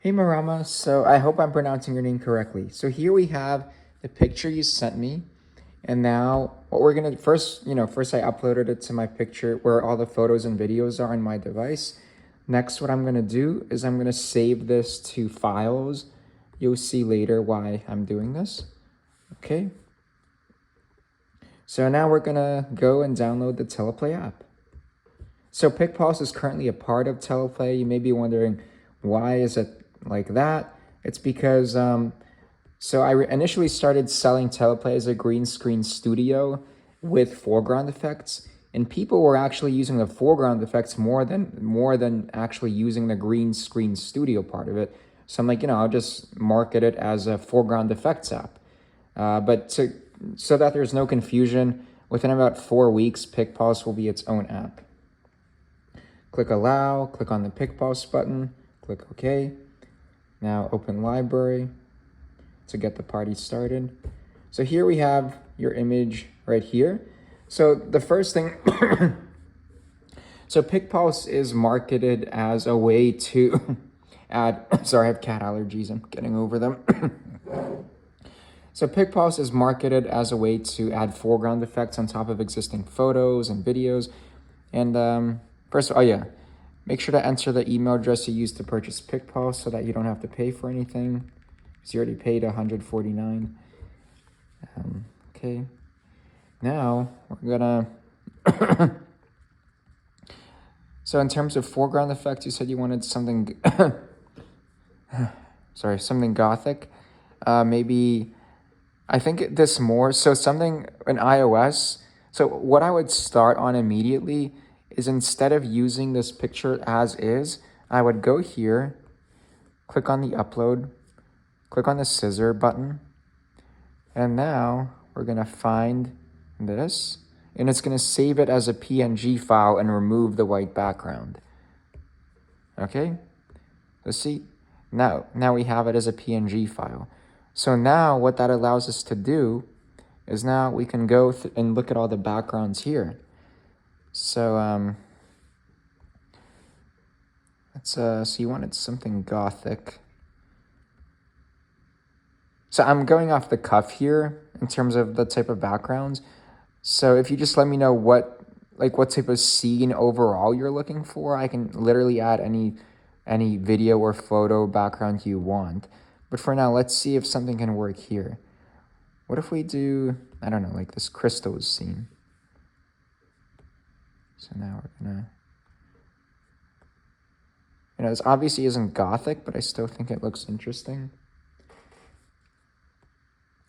Hey Marama, so I hope I'm pronouncing your name correctly. So here we have the picture you sent me, and now what we're gonna first, first I uploaded it to my picture where all the photos and videos are on my device. Next, what I'm gonna do is I'm gonna save this to files. You'll see later why I'm doing this. Okay. So now we're gonna go and download the Teleplay app. So PicPulse is currently a part of Teleplay. You may be wondering, why is it like that? It's because, so I initially started selling Teleplay as a green screen studio with foreground effects, and people were actually using the foreground effects more than actually using the green screen studio part of it. So I'm like, I'll just market it as a foreground effects app. So that there's no confusion, within about 4 weeks, PicPulse will be its own app. Click Allow, click on the PicPulse button, click OK. Now open Library to get the party started. So here we have your image right here. So the first thing, so PicPulse is marketed as a way to add, sorry, I have cat allergies, I'm getting over them. So PicPulse is marketed as a way to add foreground effects on top of existing photos and videos. And first, oh yeah, make sure to enter the email address you used to purchase PicPulse so that you don't have to pay for anything, because you already paid $149. Okay, now we're gonna, so in terms of foreground effects, you said you wanted something, sorry, something gothic. Maybe, I think this more, so something in iOS. So what I would start on immediately is, instead of using this picture as is, I would go here, click on the upload, click on the scissor button, and now we're gonna find this, and it's gonna save it as a PNG file and remove the white background. Okay, let's see. Now we have it as a PNG file. So now what that allows us to do is, now we can go and look at all the backgrounds here. So so you wanted something gothic. So I'm going off the cuff here in terms of the type of backgrounds. So if you just let me know what type of scene overall you're looking for, I can literally add any video or photo background you want. But for now, let's see if something can work here. What if we do, I don't know, like this crystals scene? So now we're gonna, this obviously isn't gothic, but I still think it looks interesting.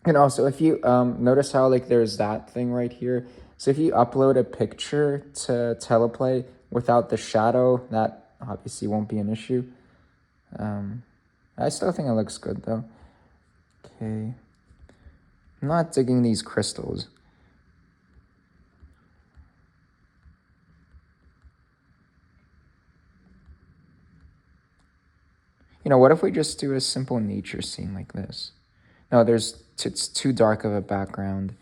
And also, if you notice how there's that thing right here. So if you upload a picture to Teleplay without the shadow, that obviously won't be an issue. I still think it looks good though. Okay. I'm not digging these crystals. What if we just do a simple nature scene like this? No, it's too dark of a background.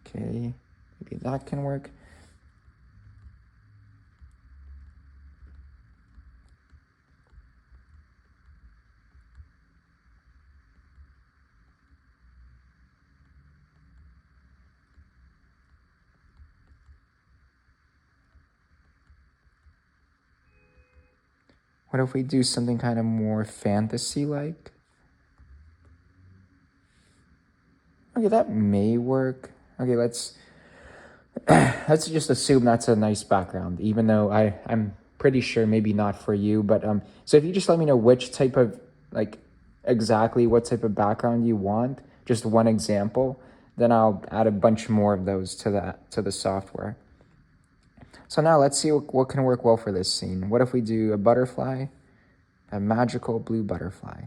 Okay, maybe that can work. What if we do something kind of more fantasy-like? Okay, that may work. Okay, let's just assume that's a nice background, even though I'm pretty sure maybe not for you. But so if you just let me know which type of, exactly what type of background you want, just one example, then I'll add a bunch more of those to the software. So now let's see what can work well for this scene. What if we do a butterfly, a magical blue butterfly?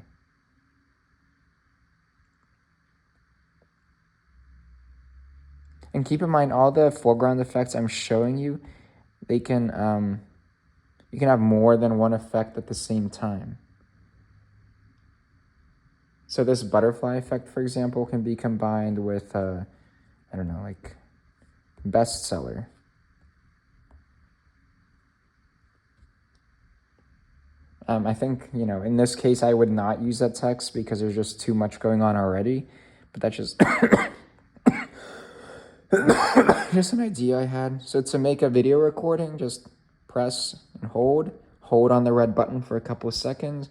And keep in mind, all the foreground effects I'm showing you, they can, you can have more than one effect at the same time. So this butterfly effect, for example, can be combined with, I don't know, bestseller. I think, in this case, I would not use that text because there's just too much going on already. But that's just just an idea I had. So to make a video recording, just press and hold on the red button for a couple of seconds,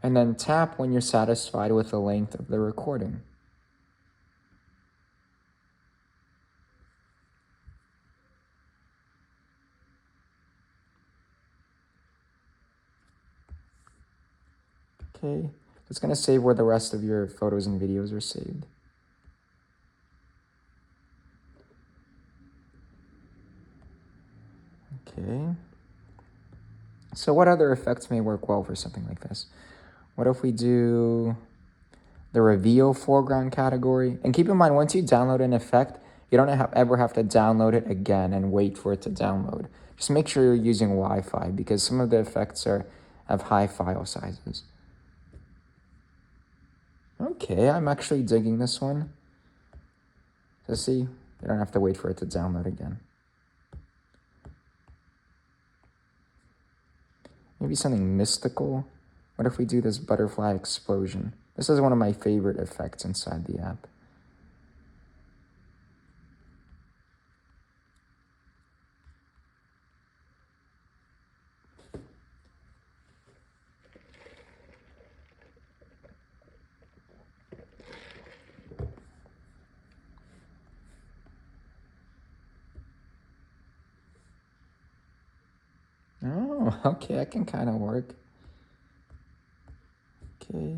and then tap when you're satisfied with the length of the recording. Okay, it's going to save where the rest of your photos and videos are saved. Okay. So what other effects may work well for something like this? What if we do the reveal foreground category? And keep in mind, once you download an effect, you don't ever have to download it again and wait for it to download. Just make sure you're using Wi-Fi because some of the effects have high file sizes. Okay, I'm actually digging this one. So see, you don't have to wait for it to download again. Maybe something mystical. What if we do this butterfly explosion? This is one of my favorite effects inside the app. Oh, okay, that can kind of work. Okay.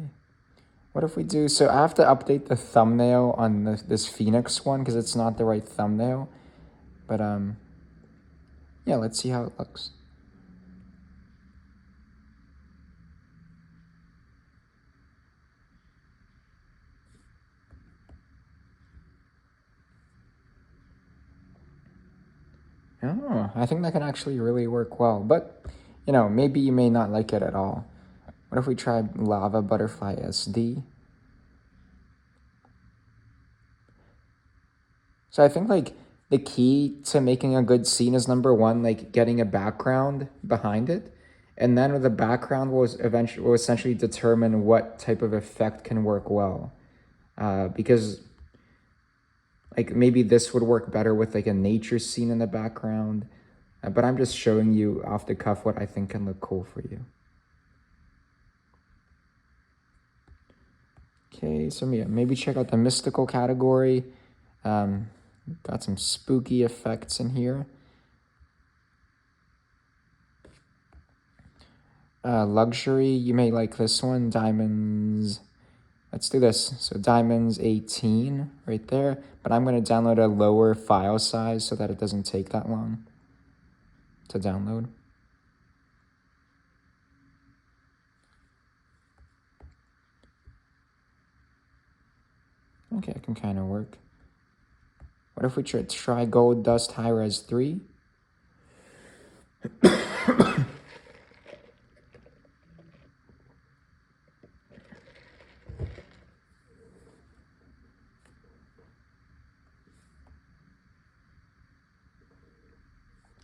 What if we do, so I have to update the thumbnail on this Phoenix one because it's not the right thumbnail. But yeah, let's see how it looks. Oh, I think that can actually really work well. But, maybe you may not like it at all. What if we tried Lava Butterfly SD? So I think the key to making a good scene is number one, getting a background behind it. And then the background will essentially determine what type of effect can work well. Because maybe this would work better with a nature scene in the background. But I'm just showing you off the cuff what I think can look cool for you. Okay, so yeah, maybe check out the mystical category. Got some spooky effects in here. Luxury, you may like this one. Diamonds, let's do this. So diamonds 18 right there. But I'm going to download a lower file size so that it doesn't take that long to download. Okay, it can kind of work. What if we try Gold Dust High Res 3?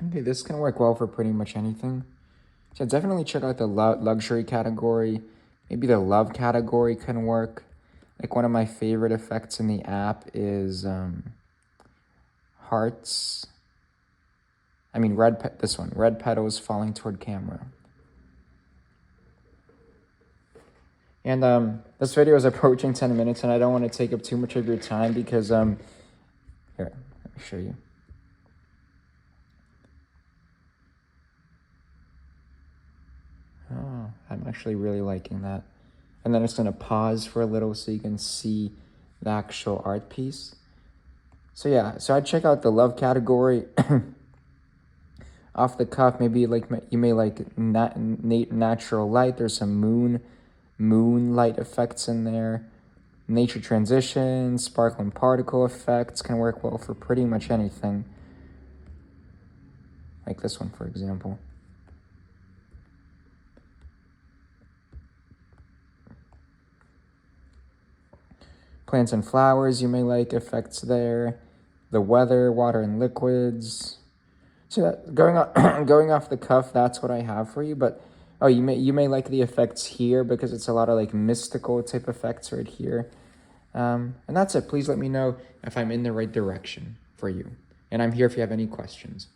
Okay, this can work well for pretty much anything. So definitely check out the luxury category. Maybe the love category can work. One of my favorite effects in the app is hearts. I mean, this one, red petals falling toward camera. And this video is approaching 10 minutes, and I don't want to take up too much of your time because, here, let me show you. Oh, I'm actually really liking that. And then it's going to pause for a little so you can see the actual art piece. So yeah, so I'd check out the love category. Off the cuff, maybe you may like natural light. There's some moonlight effects in there. Nature transitions, sparkling particle effects can work well for pretty much anything. Like this one, for example. Plants and flowers, you may like effects there. The weather, water and liquids. So that, going on, going off the cuff, that's what I have for you. But oh, you may like the effects here because it's a lot of like mystical type effects right here. And that's it. Please let me know if I'm in the right direction for you. And I'm here if you have any questions.